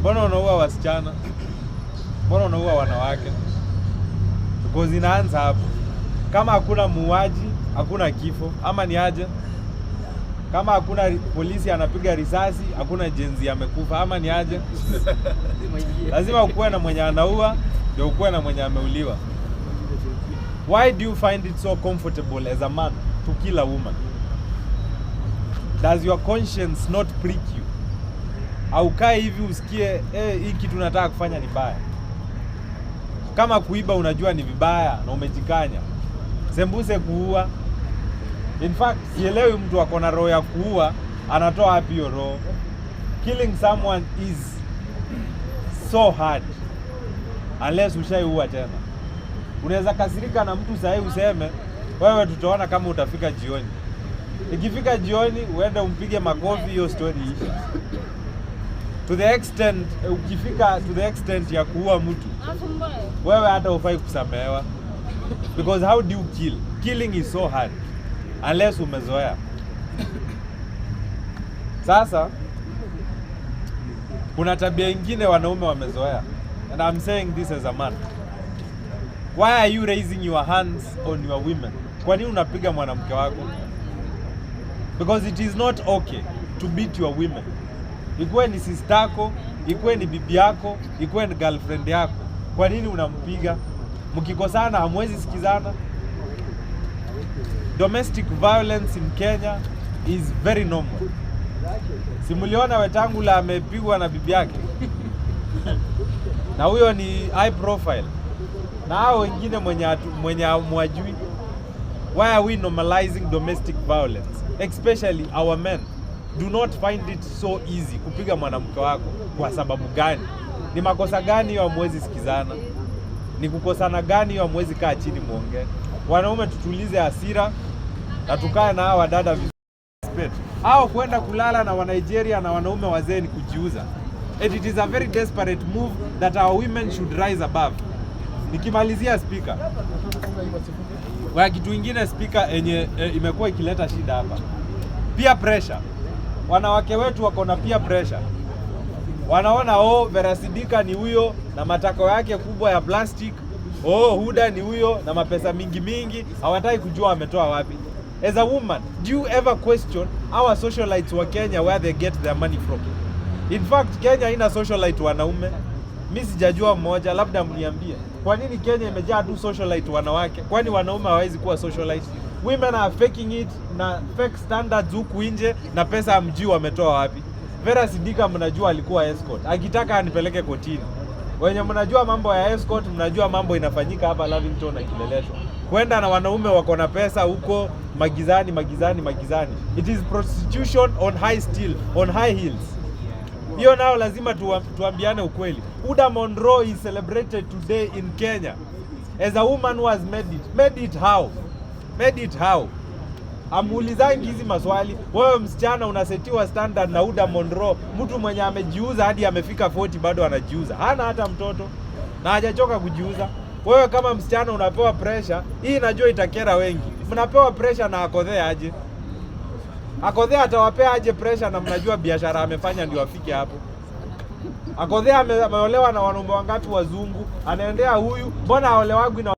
Mbona unaua wasichana? Mbona unaua wanawake? Because inaanza hapo. Kama hakuna muuaji, hakuna kifo. Ama ni aje? Kama hakuna polisi anapiga risasi, hakuna jenzi amekufa. Ama ni aje? Lazima ukuwe na mwenye anaua, ndio ukuwe na mwenye ameuliwa. Why do you find it so comfortable as a man to kill a woman? Does your conscience not prick you? Au kai hivi usikie hii kitu nataka kufanya ni baya? Kama kuiba unajua ni vibaya na umejikanya, sembuse kuua. In fact, sielewi mtu ako na roho ya kuua anatoa wapi hiyo roho? Killing someone is so hard unless ushaiua tena. Unaweza kasirika na mtu sahi useme wewe tutaona kama utafika jioni. Ikifika jioni uende umpige makofi, hiyo story isha. To the extent ukifika to the extent ya kuua mtu, wewe hata hufai kusamehewa. Because how do you kill? Killing is so hard unless umezoea. Sasa kuna tabia ingine wanaume wamezoea, and I'm saying this as a man. Why are you raising your hands on your women? Kwa nini unapiga mwanamke wako? Because it is not okay to beat your women. Ikuwe ni sister yako, ikuwe ni bibi yako, ikuwe ni girlfriend yako. Kwa nini unampiga? Mkikosana hamwezi sikizana. Domestic violence in Kenya is very normal. Simuliona Wetangula amepigwa na bibi yake? Na huyo ni high profile. Na hao wengine mwenye mwajui. Why are we normalizing domestic violence? Especially our men do not find it so easy kupiga mwanamke wako. Kwa sababu gani? Ni makosa gani hiyo hamwezi sikizana? Ni kukosana gani hiyo hamwezi kaa chini muongee? Wanaume tutulize hasira na tukae na hawa dada vizuri. Hao kwenda kulala na wa Nigeria na wanaume wazee ni kujiuza. And it is a very desperate move that our women should rise above. Nikimalizia speaker. Kwa kitu ingine speaker enye imekuwa ikileta shida hapa. Peer pressure. Wanawake wetu wako na peer pressure. Wanaona Vera Sidika ni huyo na matako yake kubwa ya plastic. Huda ni huyo na mapesa mingi, hawataki kujua ametoa wapi. As a woman, do you ever question our socialites wa Kenya where they get their money from? In fact, Kenya haina socialite wanaume. Mimi sijajua mmoja, labda mniambie. Kwa nini Kenya imejaa tu socialite wanawake? Kwani wanaume hawezi kuwa socialite? Women are faking it na fake standards huku nje na pesa mjui wametoa wapi. Vera Sidika mnajua alikuwa escort. Akitaka anipeleke kotini. Wenye mnajua mambo ya escort, mnajua mambo inafanyika hapa Lavington na Kileleshwa. Kwenda na wanaume wako na pesa huko magizani. It is prostitution on high steel, on high heels. Hiyo nao lazima tuambiane ukweli. Uda Monroe is celebrated today in Kenya as a woman who has made it. Made it how? Amuulizangi hizi maswali. Wewe msichana unasetiwa standard na Uda Monroe, mtu mwenye amejiuza hadi amefika 40 bado anajiuza. Hana hata mtoto na hajachoka kujiuza. Wewe kama msichana unapewa pressure, hii najua itakera wengi. Mnapewa pressure na Akodhea aje? Akodhea atawapea aje pressure na mnajua biashara amefanya ndio afike hapo? Akodhea ameolewa na wanaume wangapi wazungu? Anaendea huyu, mbona haolewagi na